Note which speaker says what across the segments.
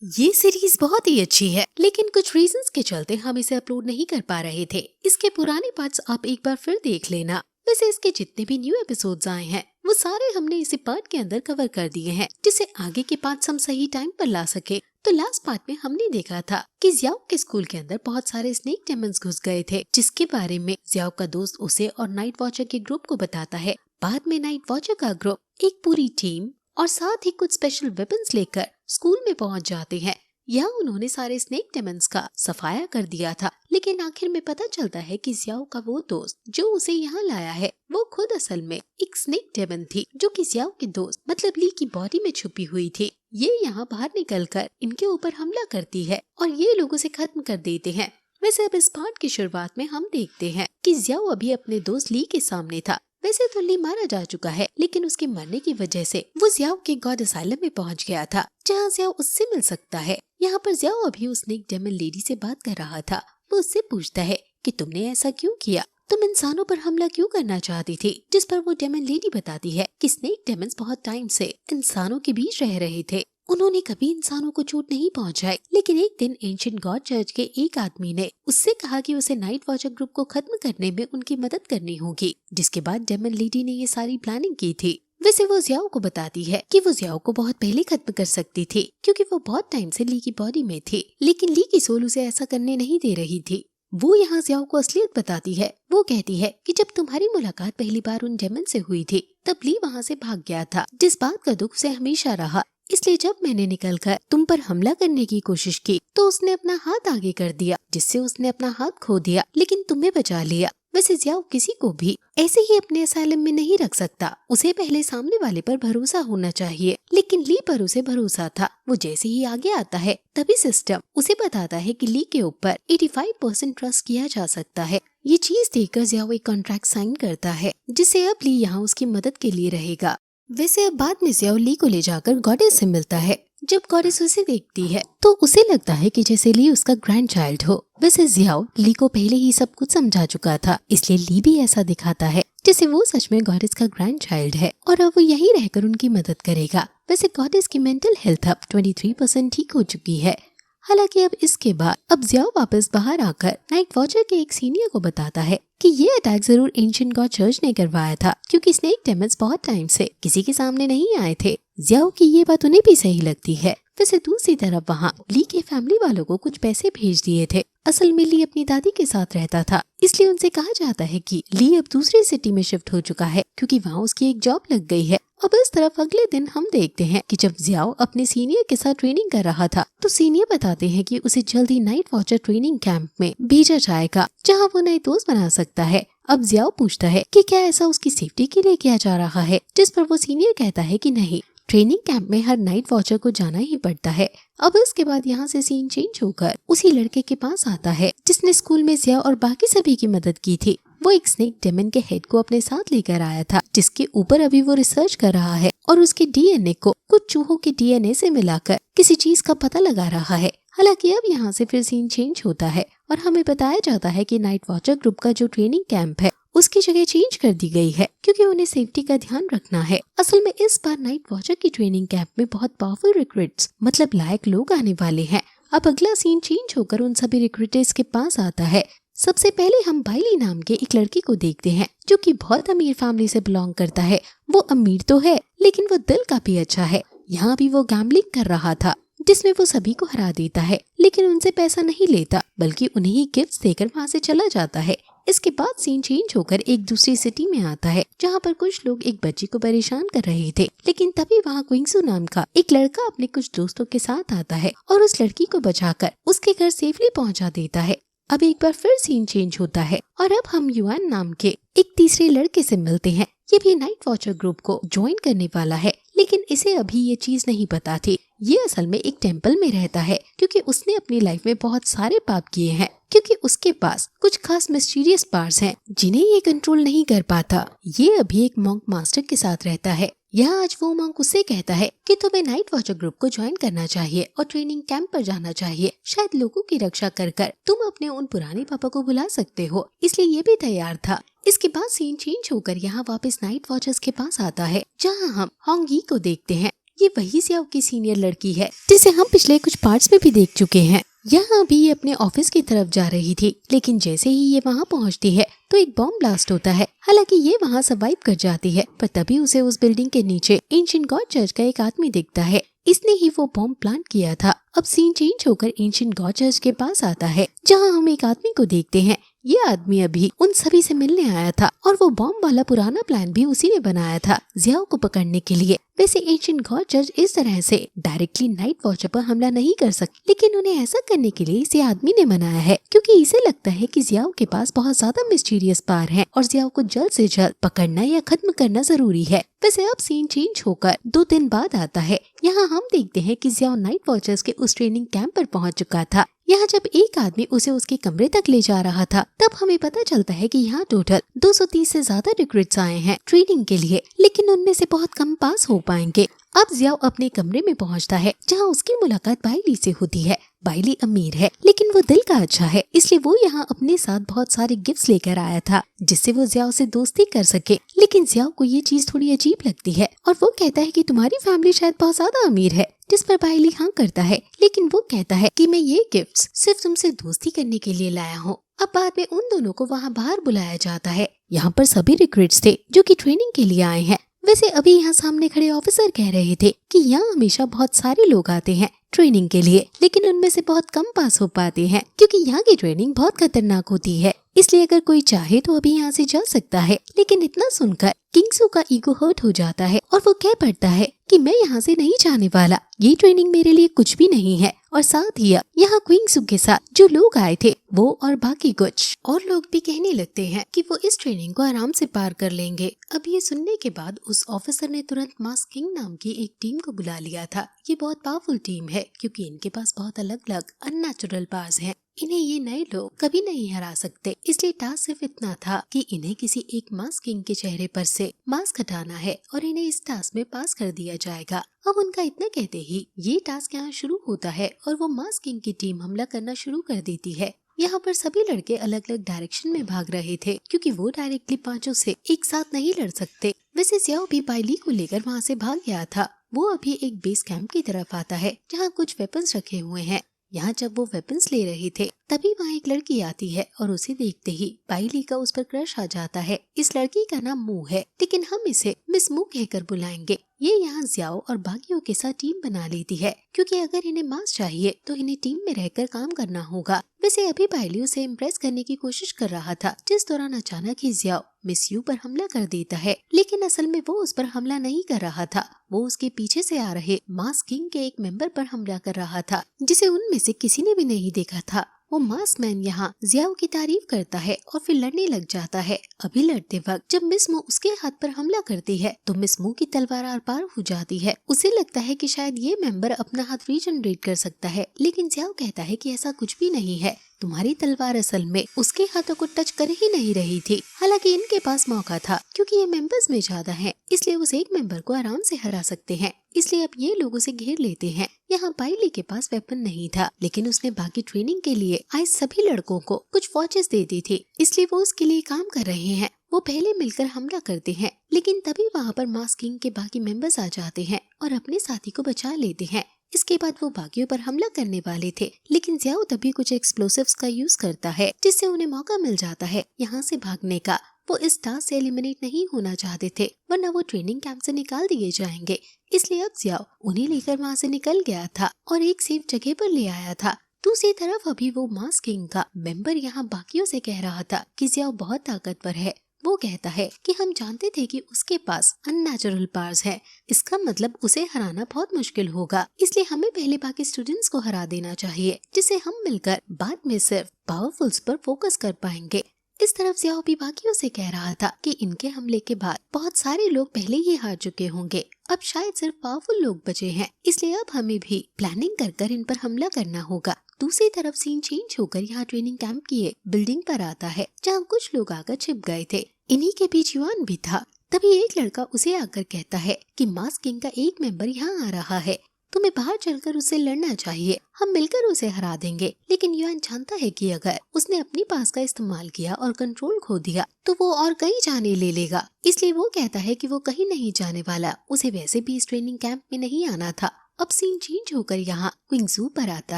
Speaker 1: ये सीरीज बहुत ही अच्छी है, लेकिन कुछ रीजंस के चलते हम इसे अपलोड नहीं कर पा रहे थे। इसके पुराने पार्ट्स आप एक बार फिर देख लेना। वैसे इसके जितने भी न्यू एपिसोड्स आए हैं वो सारे हमने इसी पार्ट के अंदर कवर कर दिए हैं, जिससे आगे के पार्ट्स हम सही टाइम पर ला सके। तो लास्ट पार्ट में हमने देखा था कि जियाओ के स्कूल के अंदर बहुत सारे स्नेक डेमन्स घुस गए थे, जिसके बारे में जियाओ का दोस्त उसे और नाइट वॉचर के ग्रुप को बताता है। बाद में नाइट वॉचर का ग्रुप एक पूरी टीम और साथ ही कुछ स्पेशल वेपन्स लेकर स्कूल में पहुंच जाते हैं। यहाँ उन्होंने सारे स्नेक डेमन्स का सफाया कर दिया था, लेकिन आखिर में पता चलता है कि जियाओ का वो दोस्त जो उसे यहाँ लाया है वो खुद असल में एक स्नेक डेमन थी, जो कि जियाओ के दोस्त मतलब ली की बॉडी में छुपी हुई थी। ये यहाँ बाहर निकलकर इनके ऊपर हमला करती है और ये लोगों से खत्म कर देते हैं। वैसे अब इस पार्ट की शुरुआत में हम देखते हैं कि जियाओ अभी अपने दोस्त ली के सामने था। वैसे तो ली मारा जा चुका है, लेकिन उसके मरने की वजह से वो जियाओ के गॉड असाइलम में पहुंच गया था, जहां जियाओ उससे मिल सकता है। यहाँ पर जियाओ अभी उस स्नेक डेमन लेडी से बात कर रहा था। वो उससे पूछता है कि तुमने ऐसा क्यों किया, तुम इंसानों पर हमला क्यों करना चाहती थी। जिस पर वो डेमन लेडी बताती है कि स्नेक डेमन्स बहुत टाइम से इंसानों के बीच रह रहे थे, उन्होंने कभी इंसानों को चोट नहीं पहुंचाई। लेकिन एक दिन एंशिएंट गॉड चर्च के एक आदमी ने उससे कहा कि उसे नाइट वॉचर ग्रुप को खत्म करने में उनकी मदद करनी होगी, जिसके बाद डेमन लेडी ने ये सारी प्लानिंग की थी। वैसे वो जियाओ को बताती है कि वो जियाओ को बहुत पहले खत्म कर सकती थी, क्योंकि वो बहुत टाइम से ली की बॉडी में थी, लेकिन ली की सोल उसे ऐसा करने नहीं दे रही थी। वो यहाँ जियाओ को असलियत बताती है। वो कहती है कि जब तुम्हारी मुलाकात पहली बार उन डेमन से हुई थी, तब ली वहाँ से भाग गया था, जिस बात का दुख उसे हमेशा रहा। इसलिए जब मैंने निकलकर तुम पर हमला करने की कोशिश की तो उसने अपना हाथ आगे कर दिया, जिससे उसने अपना हाथ खो दिया, लेकिन तुम्हें बचा लिया। वैसे जियाओ किसी को भी ऐसे ही अपने असाइलम में नहीं रख सकता, उसे पहले सामने वाले पर भरोसा होना चाहिए। लेकिन ली पर उसे भरोसा था। वो जैसे ही आगे आता है तभी सिस्टम उसे बताता है कि ली के ऊपर 85% ट्रस्ट किया जा सकता है। ये चीज देखकर जियाओ एक कॉन्ट्रैक्ट साइन करता है, जिससे अब ली यहाँ उसकी मदद के लिए रहेगा। वैसे अब बाद में जियाओ ली को ले जाकर गॉडेस से मिलता है। जब गॉडेस उसे देखती है तो उसे लगता है कि जैसे ली उसका ग्रैंड चाइल्ड हो। वैसे जियाओ ली को पहले ही सब कुछ समझा चुका था, इसलिए ली भी ऐसा दिखाता है जैसे वो सच में गॉडेस का ग्रैंड चाइल्ड है और अब वो यहीं रहकर उनकी मदद करेगा। वैसे गॉडेस की मेंटल हेल्थ अब 23% ठीक हो चुकी है। हालांकि अब इसके बाद अब जियाओ वापस बाहर आकर नाइट वॉचर के एक सीनियर को बताता है कि ये अटैक जरूर एंशिएंट गॉड चर्च ने करवाया था, क्योंकि स्नेक डेमन्स बहुत टाइम से किसी के सामने नहीं आए थे। जियाओ की ये बात उन्हें भी सही लगती है। वैसे दूसरी तरफ वहाँ ली के फैमिली वालों को कुछ पैसे भेज दिए थे। असल में ली अपनी दादी के साथ रहता था, इसलिए उनसे कहा जाता है कि ली अब दूसरी सिटी में शिफ्ट हो चुका है, क्योंकि वहाँ उसकी एक जॉब लग गई है। अब इस तरफ अगले दिन हम देखते हैं कि जब जियाओ अपने सीनियर के साथ ट्रेनिंग कर रहा था तो सीनियर बताते हैं कि उसे जल्दी नाइट वॉचर ट्रेनिंग कैंप में भेजा जाएगा, जहां वो नए दोस्त बना सकता है। अब जियाओ पूछता है कि क्या ऐसा उसकी सेफ्टी के लिए किया जा रहा है, जिस पर वो सीनियर कहता है कि नहीं, ट्रेनिंग कैंप में हर नाइट वॉचर को जाना ही पड़ता है। अब इसके बाद यहाँ से सीन चेंज होकर उसी लड़के के पास आता है जिसने स्कूल में जियाओ और बाकी सभी की मदद की थी। वो एक स्नेक डेमन के हेड को अपने साथ लेकर आया था, जिसके ऊपर अभी वो रिसर्च कर रहा है और उसके डीएनए को कुछ चूहों के डीएनए से मिलाकर किसी चीज का पता लगा रहा है। हालांकि अब यहाँ से फिर सीन चेंज होता है और हमें बताया जाता है कि नाइट वॉचर ग्रुप का जो ट्रेनिंग कैंप है उसकी जगह चेंज कर दी गई है, क्योंकि उन्हें सेफ्टी का ध्यान रखना है। असल में इस बार नाइट वॉचर की ट्रेनिंग कैंप में बहुत पावरफुल रिक्रूट्स मतलब लायक लोग आने वाले हैं। अब अगला सीन चेंज होकर उन सभी रिक्रूटर्स के पास आता है। सबसे पहले हम बाइली नाम के एक लड़के को देखते हैं, जो कि बहुत अमीर फैमिली से बिलोंग करता है। वो अमीर तो है, लेकिन वो दिल काफी अच्छा है। यहाँ भी वो गैम्बलिंग कर रहा था, जिसमें वो सभी को हरा देता है, लेकिन उनसे पैसा नहीं लेता, बल्कि उन्हें ही गिफ्ट्स देकर वहाँ से चला जाता है। इसके बाद सीन चेंज होकर एक दूसरी सिटी में आता है, जहाँ पर कुछ लोग एक बच्ची को परेशान कर रहे थे। लेकिन तभी वहाँ क्विंगसू नाम का एक लड़का अपने कुछ दोस्तों के साथ आता है और उस लड़की को बचाकर उसके घर सेफली पहुँचा देता है। अब एक बार फिर सीन चेंज होता है और अब हम युआन नाम के एक तीसरे लड़के से मिलते हैं। ये भी नाइट वॉचर ग्रुप को ज्वाइन करने वाला है, लेकिन इसे अभी ये चीज नहीं पता थी। ये असल में एक टेम्पल में रहता है, क्योंकि उसने अपनी लाइफ में बहुत सारे पाप किए हैं, क्योंकि उसके पास कुछ खास मिस्टीरियस पावर्स हैं जिन्हें ये कंट्रोल नहीं कर पाता। ये अभी एक मॉन्क मास्टर के साथ रहता है। यहाँ आज वो मॉन्क उससे कहता है कि तुम्हें नाइट वॉचर ग्रुप को ज्वाइन करना चाहिए और ट्रेनिंग कैंप पर जाना चाहिए। शायद लोगों की रक्षा कर तुम अपने उन पुराने पापा को भुला सकते हो, इसलिए ये भी तैयार था। इसके बाद सीन चेंज होकर यहाँ वापस नाइट वॉचर्स के पास आता है, जहाँ हम होंगी को देखते हैं, ये वही जियाओ की सीनियर लड़की है जिसे हम पिछले कुछ पार्ट्स में भी देख चुके हैं। यहाँ अभी ये अपने ऑफिस की तरफ जा रही थी, लेकिन जैसे ही ये वहाँ पहुँचती है तो एक बॉम्ब ब्लास्ट होता है। हालांकि ये वहाँ सर्वाइव कर जाती है, पर तभी उसे उस बिल्डिंग के नीचे एंशिएंट गॉड चर्च का एक आदमी दिखता है। इसने ही वो बॉम्ब प्लांट किया था। अब सीन चेंज होकर एंशिएंट गॉड चर्च के पास आता है, जहाँ हम एक आदमी को देखते हैं। ये आदमी अभी उन सभी से मिलने आया था और वो बॉम्ब वाला पुराना प्लान भी उसी ने बनाया था जियाओ को पकड़ने के लिए। वैसे एंशिएंट गॉड जज इस तरह से डायरेक्टली नाइट वॉचर पर हमला नहीं कर सकते, लेकिन उन्हें ऐसा करने के लिए इसे आदमी ने मनाया है, क्योंकि इसे लगता है कि जियाओ के पास बहुत ज्यादा मिस्टीरियस पावर है और जियाओ को जल्द से जल्द पकड़ना या खत्म करना जरूरी है। वैसे अब सीन चेंज होकर 2 दिन बाद आता है। यहाँ हम देखते हैं कि जियाओ नाइट वॉचर्स के उस ट्रेनिंग कैंप पर पहुँच चुका था। यहाँ जब एक आदमी उसे उसके कमरे तक ले जा रहा था, तब हमें पता चलता है कि यहाँ टोटल 230 से ज्यादा रिक्रूट्स आए हैं ट्रेनिंग के लिए, लेकिन उनमें से बहुत कम पास हो पाएंगे। अब जियाओ अपने कमरे में पहुँचता है, जहाँ उसकी मुलाकात बाइली से होती है। बाइली अमीर है, लेकिन वो दिल का अच्छा है, इसलिए वो यहाँ अपने साथ बहुत सारे गिफ्ट्स लेकर आया था, जिससे वो जियाओ से दोस्ती कर सके। लेकिन जियाओ को ये चीज थोड़ी अजीब लगती है और वो कहता है कि तुम्हारी फैमिली शायद बहुत ज्यादा अमीर है, जिस पर बाइली हाँ करता है, लेकिन वो कहता है कि मैं ये गिफ्ट्स सिर्फ तुमसे दोस्ती करने के लिए लाया हूँ। अब बाद में उन दोनों को वहाँ बाहर बुलाया जाता है। यहाँ पर सभी रिक्रूट्स थे जो कि ट्रेनिंग के लिए आए हैं। वैसे अभी यहाँ सामने खड़े ऑफिसर कह रहे थे कि यहाँ हमेशा बहुत सारे लोग आते हैं ट्रेनिंग के लिए, लेकिन उनमें से बहुत कम पास हो पाते हैं, क्योंकि यहाँ की ट्रेनिंग बहुत खतरनाक होती है। इसलिए अगर कोई चाहे तो अभी यहाँ से जा सकता है। लेकिन इतना सुनकर किंगसू का ईगो हर्ट हो जाता है और वो कह पड़ता है कि मैं यहाँ से नहीं जाने वाला, ये ट्रेनिंग मेरे लिए कुछ भी नहीं है। और साथ ही यहाँ क्विंगसू के साथ जो लोग आए थे वो और बाकी कुछ और लोग भी कहने लगते हैं कि वो इस ट्रेनिंग को आराम से पार कर लेंगे। अब ये सुनने के बाद उस ऑफिसर ने तुरंत मास्क किंग नाम की एक टीम को बुला लिया था। ये बहुत पावरफुल टीम है, क्योंकि इनके पास बहुत अलग अलग अननेचुरल पावर्स हैं। इन्हें ये नए लोग कभी नहीं हरा सकते, इसलिए टास्क सिर्फ इतना था कि इन्हें किसी एक मास्क किंग के चेहरे पर से मास्क हटाना है और इन्हें इस टास्क में पास कर दिया जाएगा। अब उनका इतना कहते ही ये टास्क यहाँ शुरू होता है और वो मास्क किंग की टीम हमला करना शुरू कर देती है। यहाँ पर सभी लड़के अलग अलग डायरेक्शन में भाग रहे थे, क्योंकि वो डायरेक्टली पांचों से एक साथ नहीं लड़ सकते। वैसे जियाओ भी बाइली को लेकर वहाँ से भाग गया था। वो अभी एक बेस कैंप की तरफ आता है, जहाँ कुछ वेपन्स रखे हुए हैं। यहाँ जब वो वेपन्स ले रहे थे, तभी वहाँ एक लड़की आती है और उसे देखते ही बाइली का उस पर क्रश आ जाता है। इस लड़की का नाम मू है, लेकिन हम इसे मिस मू कहकर बुलाएंगे। ये यहाँ जियाओ और बाकियों के साथ टीम बना लेती है, क्योंकि अगर इन्हें मास्क चाहिए तो इन्हें टीम में रहकर काम करना होगा। वैसे अभी बाइली उसे इम्प्रेस करने की कोशिश कर रहा था, जिस दौरान अचानक ही जियाओ मिस यू पर हमला कर देता है। लेकिन असल में वो उस पर हमला नहीं कर रहा था, वो उसके पीछे से आ रहे मास्क किंग के एक मेंबर पर हमला कर रहा था, जिसे उनमें से किसी ने भी नहीं देखा था। वो मास्क मैन यहाँ जियाओ की तारीफ करता है और फिर लड़ने लग जाता है। अभी लड़ते वक्त जब मिस मू उसके हाथ पर हमला करती है तो मिस मू की तलवार आर पार हो जाती है। उसे लगता है कि शायद ये मेंबर अपना हाथ रीजनरेट कर सकता है, लेकिन जियाओ कहता है कि ऐसा कुछ भी नहीं है। तुम्हारी तलवार असल में उसके हाथों को टच कर ही नहीं रही थी। हालांकि इनके पास मौका था, क्योंकि ये मेंबर्स में ज्यादा हैं, इसलिए उस एक मेंबर को आराम से हरा सकते हैं। इसलिए अब ये लोग उसे घेर लेते हैं। यहाँ बाइली के पास वेपन नहीं था, लेकिन उसने बाकी ट्रेनिंग के लिए आए सभी लड़कों को कुछ वॉचेस दे दी थी, इसलिए वो उसके लिए काम कर रहे हैं। वो पहले मिलकर हमला करते हैं, लेकिन तभी वहाँ पर मास्क किंग के बाकी मेंबर्स आ जाते हैं और अपने साथी को बचा लेते हैं। इसके बाद वो बाकियों पर हमला करने वाले थे, लेकिन जियाओ तभी कुछ एक्सप्लोसिव्स का यूज करता है, जिससे उन्हें मौका मिल जाता है यहाँ से भागने का। वो इस टास्क से एलिमिनेट नहीं होना चाहते थे, वरना वो ट्रेनिंग कैंप से निकाल दिए जाएंगे। इसलिए अब जियाओ उन्हें लेकर वहाँ से निकल गया था और एक सेफ जगह पर ले आया था। दूसरी तरफ अभी वो मास्क किंग का मेंबर यहाँ बाकियों से कह रहा था कि जियाओ बहुत ताकतवर है। वो कहता है कि हम जानते थे कि उसके पास अननेचुरल पावर्स है, इसका मतलब उसे हराना बहुत मुश्किल होगा, इसलिए हमें पहले बाकी स्टूडेंट्स को हरा देना चाहिए, जिसे हम मिलकर बाद में सिर्फ पावरफुल्स पर फोकस कर पाएंगे। इस तरफ जियाओ भी बाकियों से कह रहा था कि इनके हमले के बाद बहुत सारे लोग पहले ही हार चुके होंगे, अब शायद सिर्फ पावरफुल लोग बचे हैं, इसलिए अब हमें भी प्लानिंग कर इन पर हमला करना होगा। दूसरी तरफ सीन चेंज होकर यहाँ ट्रेनिंग कैंप की बिल्डिंग पर आता है, जहाँ कुछ लोग आकर छिप गए थे। इन्हीं के बीच युआन भी था। तभी एक लड़का उसे आकर कहता है कि मास्क किंग का एक मेंबर यहाँ आ रहा है। तुम्हें बाहर चलकर उससे लड़ना चाहिए, हम मिलकर उसे हरा देंगे। लेकिन युआन जानता है कि अगर उसने अपनी पास का इस्तेमाल किया और कंट्रोल खो दिया तो वो और कहीं जाने ले लेगा, इसलिए वो कहता है कि वो कहीं नहीं जाने वाला, उसे वैसे भी इस ट्रेनिंग कैंप में नहीं आना था। अब सीन चेंज होकर यहाँ क्विंगजू पर आता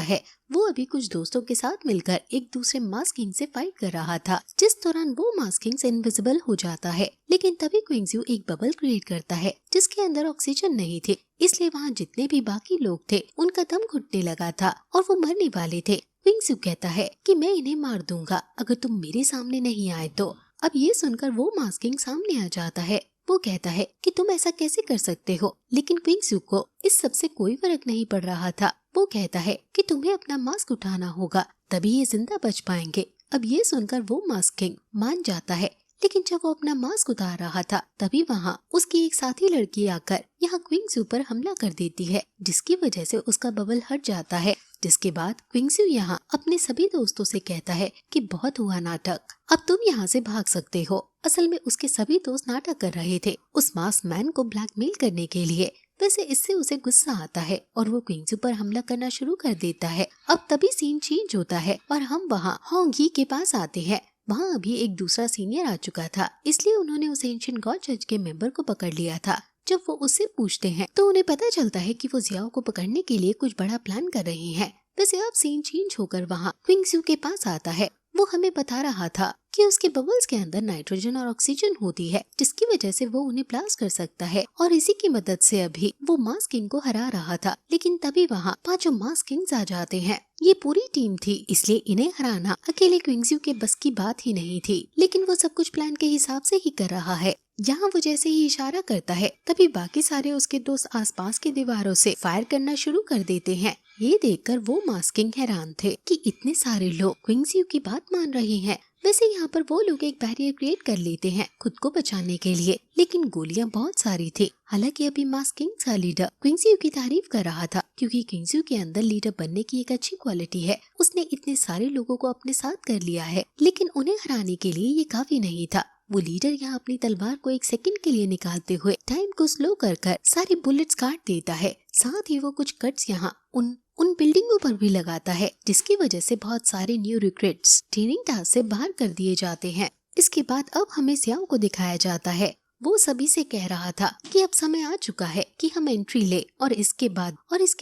Speaker 1: है। वो अभी कुछ दोस्तों के साथ मिलकर एक दूसरे मास्क किंग से फाइट कर रहा था, जिस दौरान वो मास्क किंग से इनविजिबल हो जाता है। लेकिन तभी क्विंगजू एक बबल क्रिएट करता है जिसके अंदर ऑक्सीजन नहीं थे, इसलिए वहाँ जितने भी बाकी लोग थे उनका दम घुटने लगा था और वो मरने वाले थे। क्विंगजू कहता है कि मैं इन्हें मार दूंगा अगर तुम मेरे सामने नहीं आए तो। अब ये सुनकर वो मास्क किंग सामने आ जाता है। वो कहता है कि तुम ऐसा कैसे कर सकते हो, लेकिन क्विंगजू को इस सब से कोई फर्क नहीं पड़ रहा था। वो कहता है कि तुम्हें अपना मास्क उठाना होगा, तभी ये जिंदा बच पाएंगे। अब ये सुनकर वो मास्क किंग मान जाता है, लेकिन जब वो अपना मास्क उतार रहा था तभी वहाँ उसकी एक साथी लड़की आकर यहाँ क्विंगजू पर हमला कर देती है, जिसकी वजह से उसका बबल हट जाता है। जिसके बाद क्विंगजू यहाँ अपने सभी दोस्तों से कहता है कि बहुत हुआ नाटक, अब तुम यहाँ से भाग सकते हो। असल में उसके सभी दोस्त नाटक कर रहे थे उस मास्क मैन को ब्लैकमेल करने के लिए। वैसे इससे उसे गुस्सा आता है और वो क्विंगजू पर हमला करना शुरू कर देता है। अब तभी सीन चेंज होता है और हम वहाँ होंगी के पास आते हैं। वहाँ अभी एक दूसरा सीनियर आ चुका था, इसलिए उन्होंने उस एंशिएंट गॉड चर्च के मेंबर को पकड़ लिया था। जब वो उससे पूछते हैं तो उन्हें पता चलता है कि वो जियाओ को पकड़ने के लिए कुछ बड़ा प्लान कर रहे हैं। वैसे अब सीन चेंज होकर वहाँ क्विंगजू के पास आता है। वो हमें बता रहा था कि उसके बबल्स के अंदर नाइट्रोजन और ऑक्सीजन होती है, जिसकी वजह से वो उन्हें ब्लास्ट कर सकता है और इसी की मदद से अभी वो मास्क किंग को हरा रहा था। लेकिन तभी वहाँ 5 मास्क किंग्स आ जाते हैं। ये पूरी टीम थी, इसलिए इन्हें हराना अकेले क्विंगजू के बस की बात ही नहीं थी। लेकिन वो सब कुछ प्लान के हिसाब से ही कर रहा है। यहाँ वो जैसे ही इशारा करता है तभी बाकी सारे उसके दोस्त आसपास की दीवारों से फायर करना शुरू कर देते हैं। ये देखकर वो मास्क किंग हैरान थे कि इतने सारे लोग क्विंगजू की बात मान रहे हैं। वैसे यहाँ पर वो लोग एक बैरियर क्रिएट कर लेते हैं खुद को बचाने के लिए, लेकिन गोलियां बहुत सारी थी। हालांकि अभी मास्क किंग का लीडर क्विंगजू की तारीफ कर रहा था, क्योंकि क्विंगजू के अंदर लीडर बनने की एक अच्छी क्वालिटी है। उसने इतने सारे लोगों को अपने साथ कर लिया है, लेकिन उन्हें हराने के लिए ये काफी नहीं था। वो लीडर यहाँ अपनी तलवार को एक सेकंड के लिए निकालते हुए टाइम को स्लो कर सारी बुलेट्स काट देता है। साथ ही वो कुछ कट्स यहाँ उन बिल्डिंगों पर भी लगाता है, जिसकी वजह से बहुत सारे न्यू रिक्रूट्स ट्रेनिंग टास्क से बाहर कर दिए जाते हैं। इसके बाद अब हमें जियाओ को दिखाया जाता है। वो सभी से कह रहा था कि अब समय आ चुका है कि हम एंट्री ले, और इसके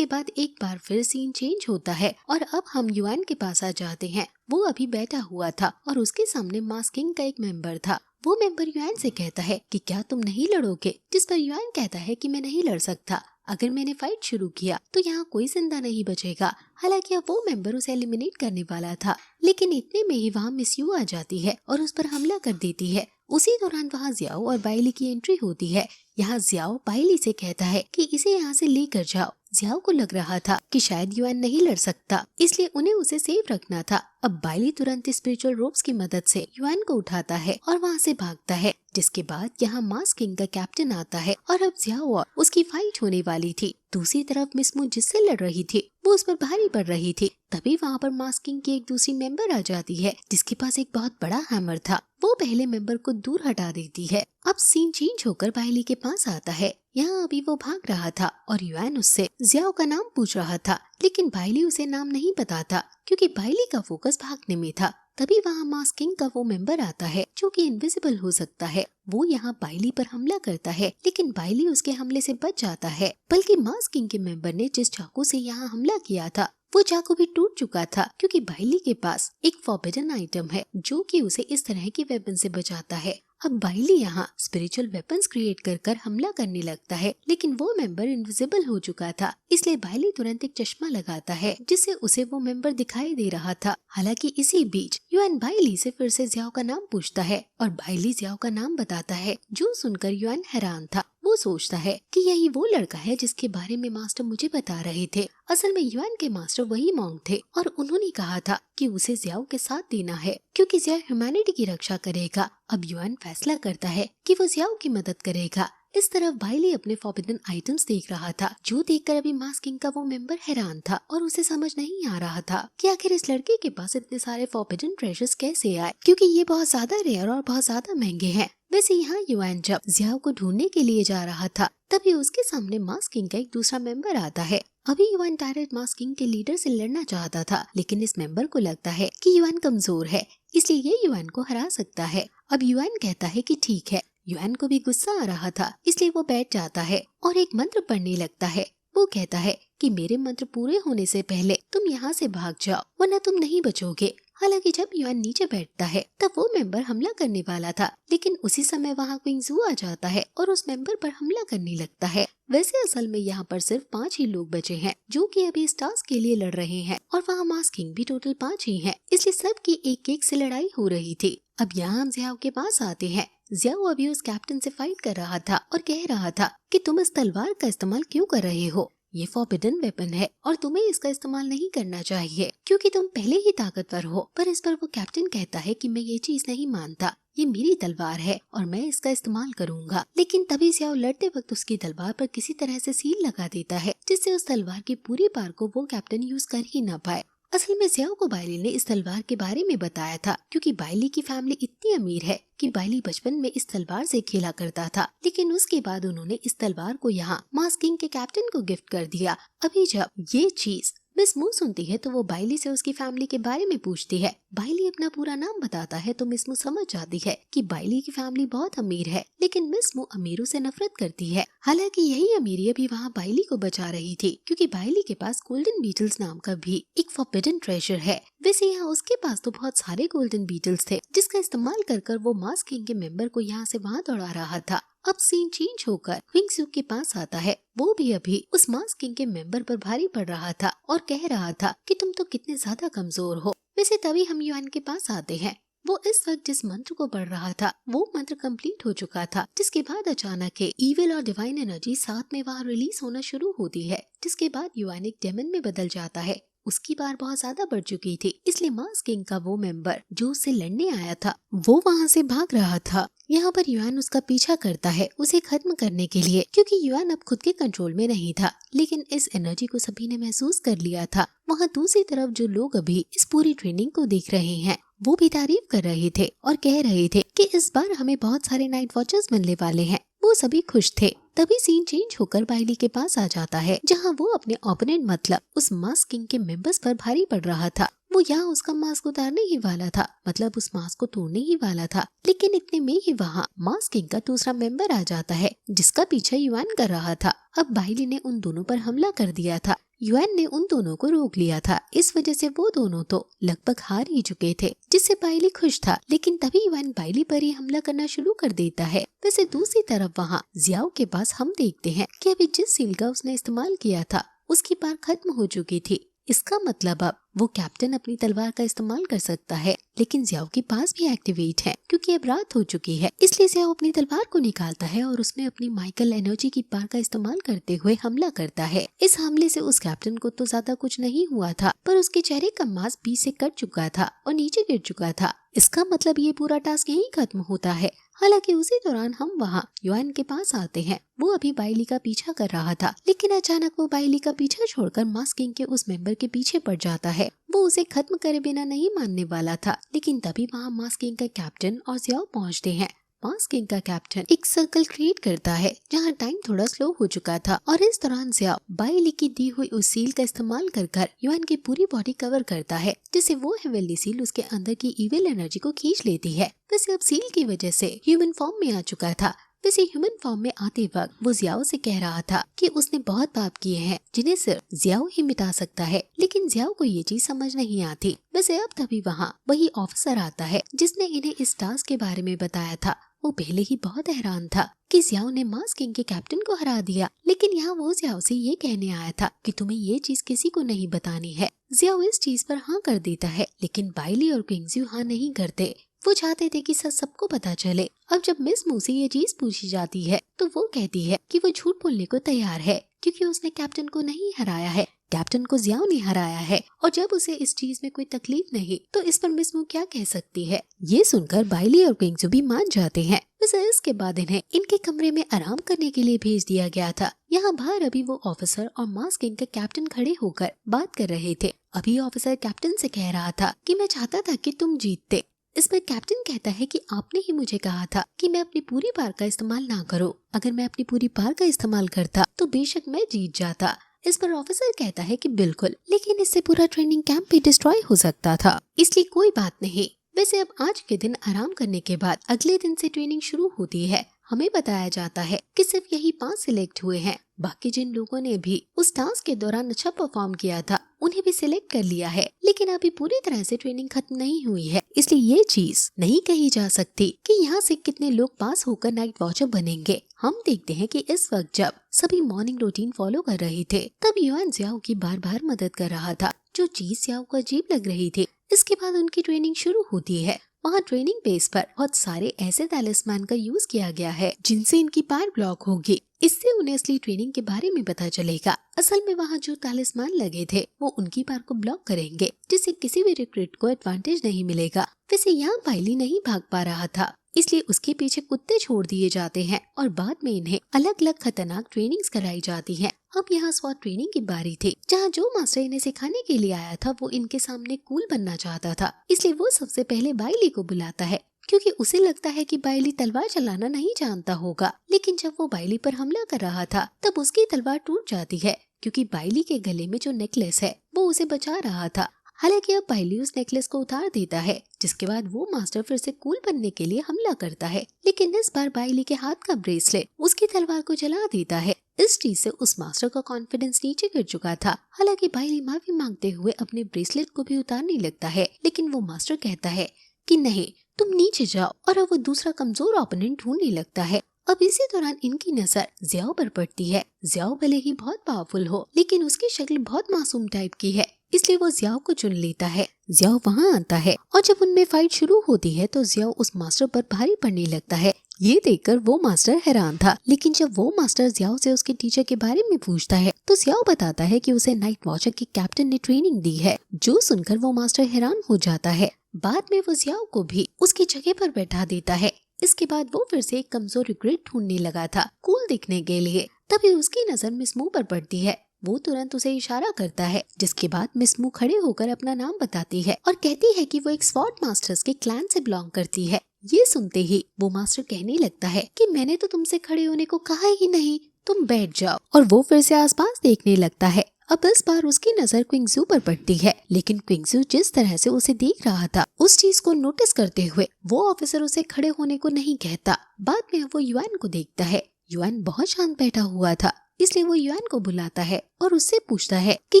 Speaker 1: बाद एक बार फिर सीन चेंज होता है और अब हम युआन के पास आ जाते हैं। वो अभी बैठा हुआ था और उसके सामने मास्क किंग का एक मेंबर था। वो मेंबर युआन से कहता है कि क्या तुम नहीं लड़ोगे, जिस पर युआन कहता है कि मैं नहीं लड़ सकता। अगर मैंने फाइट शुरू किया तो यहाँ कोई जिंदा नहीं बचेगा। हालांकि अब वो मेंबर उसे एलिमिनेट करने वाला था, लेकिन इतने में ही वहाँ मिस यू आ जाती है और उस पर हमला कर देती है। उसी दौरान वहाँ जियाओ और बाइली की एंट्री होती है। यहाँ जियाओ बाइली से कहता है कि इसे यहाँ से लेकर जाओ। जियाओ को लग रहा था कि शायद युआन नहीं लड़ सकता, इसलिए उन्हें उसे सेफ रखना था। अब बाइली तुरंत स्पिरिचुअल रोप्स की मदद से युआन को उठाता है और वहाँ से भागता है। जिसके बाद यहाँ मास्क किंग का कैप्टन आता है और अब जियाओ और उसकी फाइट होने वाली थी। दूसरी तरफ मिस मू जिससे लड़ रही थी वो उस पर भारी पड़ रही थी। तभी वहाँ पर मास्क किंग की एक दूसरी मेंबर आ जाती है जिसके पास एक बहुत बड़ा हैमर था। वो पहले मेंबर को दूर हटा देती है। अब सीन चेंज होकर बाइली के पास आता है। यहाँ अभी वो भाग रहा था और युआन उससे जियाओ का नाम पूछ रहा था, लेकिन बाइली उसे नाम नहीं पता था क्योंकि बाइली का फोकस भागने में था। तभी वहाँ मास्क किंग का वो मेंबर आता है जो कि इनविजिबल हो सकता है। वो यहाँ बाइली पर हमला करता है, लेकिन बाइली उसके हमले से बच जाता है। बल्कि मास्क किंग के मेंबर ने जिस चाकू से यहाँ हमला किया था वो चाकू भी टूट चुका था, क्योंकि बाइली के पास एक फॉरबिडन आइटम है जो कि उसे इस तरह के वेपन से बचाता है। अब बाइली यहाँ स्पिरिचुअल वेपन्स क्रिएट कर हमला करने लगता है, लेकिन वो मेंबर इनविजिबल हो चुका था, इसलिए बाइली तुरंत एक चश्मा लगाता है जिससे उसे वो मेंबर दिखाई दे रहा था। हालांकि इसी बीच युआन बाइली से फिर से जियाओ का नाम पूछता है और बाइली जियाओ का नाम बताता है, जो सुनकर युआन हैरान था। वो सोचता है कि यही वो लड़का है जिसके बारे में मास्टर मुझे बता रहे थे। असल में युआन के मास्टर वही मॉन्क थे और उन्होंने कहा था कि उसे जियाओ के साथ देना है क्योंकि जियाओ ह्यूमैनिटी की रक्षा करेगा। अब युआन फैसला करता है कि वो जियाओ की मदद करेगा, इस तरफ बाइली अपने फॉरबिडन आइटम्स देख रहा था, जो देखकर अभी मास्क किंग का वो मेंबर हैरान था और उसे समझ नहीं आ रहा था कि आखिर इस लड़के के पास इतने सारे फॉरबिडन ट्रेजर्स कैसे आए, क्योंकि ये बहुत ज्यादा रेयर और बहुत ज्यादा महंगे हैं। वैसे यहाँ युआन जब जियाओ को ढूंढने के लिए जा रहा था, तभी उसके सामने मास्क किंग का एक दूसरा मेंबर आता है। अभी युआन डायरेक्ट मास्क किंग के लीडर से लड़ना चाहता था, लेकिन इस मेंबर को लगता है कि युआन कमजोर है, इसलिए ये युआन को हरा सकता है। अब युआन कहता है कि ठीक है। युआन को भी गुस्सा आ रहा था, इसलिए वो बैठ जाता है और एक मंत्र पढ़ने लगता है। वो कहता है कि मेरे मंत्र पूरे होने से पहले तुम यहाँ से भाग जाओ, वरना तुम नहीं बचोगे। हालांकि जब युआन नीचे बैठता है तब वो मेंबर हमला करने वाला था, लेकिन उसी समय वहाँ क्विंगजू आ जाता है और उस मेंबर पर हमला करने लगता है। वैसे असल में यहाँ पर सिर्फ 5 ही लोग बचे हैं जो कि अभी इस टास्क के लिए लड़ रहे हैं, और वहाँ मास्क किंग भी टोटल 5 ही हैं, इसलिए सबकी एक एक से लड़ाई हो रही थी। अब यहाँ हम जियाओ के पास आते हैं। जियाओ अभी उस कैप्टन से फाइट कर रहा था और कह रहा था कि तुम इस तलवार का इस्तेमाल क्यों कर रहे हो, ये फॉरबिडन वेपन है और तुम्हें इसका इस्तेमाल नहीं करना चाहिए क्योंकि तुम पहले ही ताकतवर हो। पर इस पर वो कैप्टन कहता है कि मैं ये चीज नहीं मानता, ये मेरी तलवार है और मैं इसका इस्तेमाल करूंगा। लेकिन तभी जियाओ लड़ते वक्त उसकी तलवार पर किसी तरह से सील लगा देता है, जिससे उस तलवार की पूरी पार को वो कैप्टन यूज कर ही न पाए। असल में जियाओ को बाइली ने इस तलवार के बारे में बताया था, क्योंकि बाइली की फैमिली इतनी अमीर है कि बाइली बचपन में इस तलवार से खेला करता था, लेकिन उसके बाद उन्होंने इस तलवार को यहाँ मास्क किंग के कैप्टन को गिफ्ट कर दिया। अभी जब ये चीज मिस मू सुनती है तो वो बाइली से उसकी फैमिली के बारे में पूछती है। बाइली अपना पूरा नाम बताता है तो मिस मू समझ जाती है कि बाइली की फैमिली बहुत अमीर है, लेकिन मिस मू अमीरों से नफरत करती है। हालांकि यही अमीरी अभी वहाँ बाइली को बचा रही थी, क्योंकि बाइली के पास गोल्डन बीटल्स नाम का भी एक फॉरबिडन ट्रेजर है। वैसे यहाँ उसके पास तो बहुत सारे गोल्डन बीटल्स थे, जिसका इस्तेमाल कर वो मास्क किंग के मेंबर को यहाँ से वहाँ दौड़ा रहा था। अब सीन चेंज होकर क्विंगजू के पास आता है। वो भी अभी उस मास्क किंग के मेंबर पर भारी पड़ रहा था और कह रहा था कि तुम तो कितने ज्यादा कमजोर हो। वैसे तभी हम युआन के पास आते हैं। वो इस वक्त जिस मंत्र को पढ़ रहा था वो मंत्र कंप्लीट हो चुका था, जिसके बाद अचानक ईविल और डिवाइन एनर्जी साथ में वहाँ रिलीज होना शुरू होती है, जिसके बाद युआन एक डेमन में बदल जाता है। उसकी बार बहुत ज्यादा बढ़ चुकी थी, इसलिए मास्क किंग का वो मेंबर जो उससे लड़ने आया था वो वहाँ से भाग रहा था। यहाँ पर युआन उसका पीछा करता है उसे खत्म करने के लिए, क्योंकि युआन अब खुद के कंट्रोल में नहीं था, लेकिन इस एनर्जी को सभी ने महसूस कर लिया था। वहाँ दूसरी तरफ जो लोग अभी इस पूरी ट्रेनिंग को देख रहे हैं वो भी तारीफ कर रहे थे और कह रहे थे कि इस बार हमें बहुत सारे नाइट वॉचर्स मिलने वाले हैं। वो सभी खुश थे। तभी सीन चेंज होकर बाइली के पास आ जाता है, जहाँ वो अपने ओपोनेंट मतलब उस मास्क किंग के मेंबर्स पर भारी पड़ रहा था। वो यहाँ उसका मास्क उतारने ही वाला था, मतलब उस मास्क को तोड़ने ही वाला था, लेकिन इतने में ही वहाँ मास्क किंग का दूसरा मेंबर आ जाता है जिसका पीछा युआन कर रहा था। अब बाइली ने उन दोनों पर हमला कर दिया था। युआन ने उन दोनों को रोक लिया था, इस वजह से वो दोनों तो लगभग हार ही चुके थे, जिससे बाइली खुश था। लेकिन तभी युआन बाइली पर ही हमला करना शुरू कर देता है। वैसे दूसरी तरफ वहाँ जियाओ के पास हम देखते हैं कि अभी जिस सील का उसने इस्तेमाल किया था उसकी पार खत्म हो चुकी थी। इसका मतलब अब वो कैप्टन अपनी तलवार का इस्तेमाल कर सकता है, लेकिन जियाओ के पास भी एक्टिवेट है क्योंकि अब रात हो चुकी है। इसलिए जियाओ अपनी तलवार को निकालता है और उसमें अपनी माइकल एनर्जी की पार का इस्तेमाल करते हुए हमला करता है। इस हमले से उस कैप्टन को तो ज्यादा कुछ नहीं हुआ था, पर उसके चेहरे का मांस बीच से कट चुका था और नीचे गिर चुका था। इसका मतलब ये पूरा टास्क यहीं खत्म होता है। हालांकि उसी दौरान हम वहाँ युआन के पास आते हैं। वो अभी बाइली का पीछा कर रहा था, लेकिन अचानक वो बाइली का पीछा छोड़कर मास्क किंग के उस मेंबर के पीछे पड़ जाता है। वो उसे खत्म करे बिना नहीं मानने वाला था, लेकिन तभी वहाँ मास्क किंग का कैप्टन और जियाओ पहुँचते हैं। मास्क किंग का कैप्टन एक सर्कल क्रिएट करता है जहाँ टाइम थोड़ा स्लो हो चुका था, और इस दौरान जियाओ बाइली की दी हुई उस सील का इस्तेमाल कर युआन की पूरी बॉडी कवर करता है, जिससे वो हेवेनली सील उसके अंदर की इविल एनर्जी को खींच लेती है। वैसे अब सील की वजह से ह्यूमन फॉर्म में आ चुका था। वैसे ह्यूमन फॉर्म में आते वक्त वो जियाओ से कह रहा था कि उसने बहुत पाप किए हैं जिन्हें सिर्फ जियाओ ही मिटा सकता है, लेकिन जियाओ को ये चीज समझ नहीं आती। वैसे अब तभी वहाँ वही ऑफिसर आता है जिसने इन्हें इस टास्क के बारे में बताया था। वो पहले ही बहुत हैरान था कि जियाओ ने मास्क किंग के कैप्टन को हरा दिया, लेकिन यहाँ वो जियाओ से ये कहने आया था कि तुम्हें ये चीज किसी को नहीं बतानी है। जियाओ इस चीज पर हाँ कर देता है, लेकिन बाइली और क्विंगजू हाँ नहीं करते। वो चाहते थे कि सच सबको पता चले। अब जब मिस मू से ये चीज पूछी जाती है तो वो कहती है कि वो झूठ बोलने को तैयार है क्योंकि उसने कैप्टन को नहीं हराया है। कैप्टन को जियाओ ने हराया है और जब उसे इस चीज में कोई तकलीफ नहीं तो इस पर मिस मू क्या कह सकती है। ये सुनकर बाइली और क्विंगजू भी मान जाते हैं। वैसे इसके बाद इन्हें इनके कमरे में आराम करने के लिए भेज दिया गया था। यहाँ बाहर अभी वो ऑफिसर और मास्क किंग का कैप्टन खड़े होकर बात कर रहे थे। अभी ऑफिसर कैप्टन से कह रहा था कि मैं चाहता था कि तुम जीतते। इसमें कैप्टन कहता है कि आपने ही मुझे कहा था कि मैं अपनी पूरी पावर का इस्तेमाल ना करूं। अगर मैं अपनी पूरी पावर का इस्तेमाल करता तो बेशक मैं जीत जाता। इस पर ऑफिसर कहता है कि बिल्कुल, लेकिन इससे पूरा ट्रेनिंग कैंप भी डिस्ट्रॉय हो सकता था, इसलिए कोई बात नहीं। वैसे अब आज के दिन आराम करने के बाद अगले दिन से ट्रेनिंग शुरू होती है। हमें बताया जाता है कि सिर्फ यही 5 सिलेक्ट हुए हैं। बाकी जिन लोगों ने भी उस टास्क के दौरान अच्छा परफॉर्म किया था उन्हें भी सिलेक्ट कर लिया है, लेकिन अभी पूरी तरह से ट्रेनिंग खत्म नहीं हुई है, इसलिए ये चीज नहीं कही जा सकती कि यहाँ से कितने लोग पास होकर नाइट वॉचर बनेंगे। हम देखते हैं कि इस वक्त जब सभी मॉर्निंग रूटीन फॉलो कर रहे थे तब युआन जियाओ की बार बार मदद कर रहा था, जो चीज जियाओ को अजीब लग रही थी। इसके बाद उनकी ट्रेनिंग शुरू होती है। वहाँ ट्रेनिंग बेस पर बहुत सारे ऐसे टैलिस्मैन का यूज किया गया है जिनसे इनकी पावर ब्लॉक होगी। इससे उन्हें असली ट्रेनिंग के बारे में पता चलेगा। असल में वहाँ जो टैलिस्मैन लगे थे वो उनकी पावर को ब्लॉक करेंगे, जिससे किसी भी रिक्रूट को एडवांटेज नहीं मिलेगा। वैसे यहाँ बाइली नहीं भाग पा रहा था, इसलिए उसके पीछे कुत्ते छोड़ दिए जाते हैं और बाद में इन्हें अलग अलग खतरनाक ट्रेनिंग्स कराई जाती हैं। अब यहाँ स्वॉट ट्रेनिंग की बारी थी, जहाँ जो मास्टर इन्हें सिखाने के लिए आया था वो इनके सामने कूल बनना चाहता था, इसलिए वो सबसे पहले बाइली को बुलाता है क्योंकि उसे लगता है कि बाइली तलवार चलाना नहीं जानता होगा। लेकिन जब वो बाइली पर हमला कर रहा था तब उसकी तलवार टूट जाती है क्योंकि बाइली के गले में जो नेकलेस है वो उसे बचा रहा था। हालांकि अब बाइली उस नेकलेस को उतार देता है, जिसके बाद वो मास्टर फिर से कूल बनने के लिए हमला करता है, लेकिन इस बार बाइली के हाथ का ब्रेसलेट उसकी तलवार को जला देता है। इस चीज से उस मास्टर का कॉन्फिडेंस नीचे गिर चुका था। हालांकि बाइली माफी मांगते हुए अपने ब्रेसलेट को भी उतारने लगता है, लेकिन वो मास्टर कहता है कि नहीं, तुम नीचे जाओ, और अब वो दूसरा कमजोर ओपोनेंट ढूंढने लगता है। अब इसी दौरान इनकी नजर जियाओ पर पड़ती है। जियाओ भले ही बहुत पावरफुल हो, लेकिन उसकी शक्ल बहुत मासूम टाइप की है, इसलिए वो जियाओ को चुन लेता है। जियाओ वहाँ आता है और जब उनमें फाइट शुरू होती है तो जियाओ उस मास्टर पर भारी पड़ने लगता है। ये देखकर वो मास्टर हैरान था, लेकिन जब वो मास्टर जियाओ से उसके टीचर के बारे में पूछता है तो जियाओ बताता है कि उसे नाइट वॉचर के कैप्टन ने ट्रेनिंग दी है। जो सुनकर वो मास्टर हैरान हो जाता है। बाद में वो जियाओ को भी उसकी जगह पर बैठा देता है। इसके बाद वो फिर से एक कमजोर रिग्रेट ढूंढने लगा था कूल दिखने के लिए। तभी उसकी नजर मिस मू पर पड़ती है। वो तुरंत उसे इशारा करता है, जिसके बाद मिस मू खड़े होकर अपना नाम बताती है और कहती है कि वो एक स्वॉर्ड मास्टर्स के क्लैन से बिलोंग करती है। ये सुनते ही वो मास्टर कहने लगता है कि मैंने तो तुमसे खड़े होने को कहा ही नहीं, तुम बैठ जाओ। और वो फिर से आसपास देखने लगता है। अब इस बार उसकी नजर क्विंगजू पर पड़ती है, लेकिन क्विंगजू जिस तरह से उसे देख रहा था उस चीज को नोटिस करते हुए वो ऑफिसर उसे खड़े होने को नहीं कहता। बाद में वो युआन को देखता है। युआन बहुत शांत बैठा हुआ था, इसलिए वो युआन को बुलाता है और उससे पूछता है कि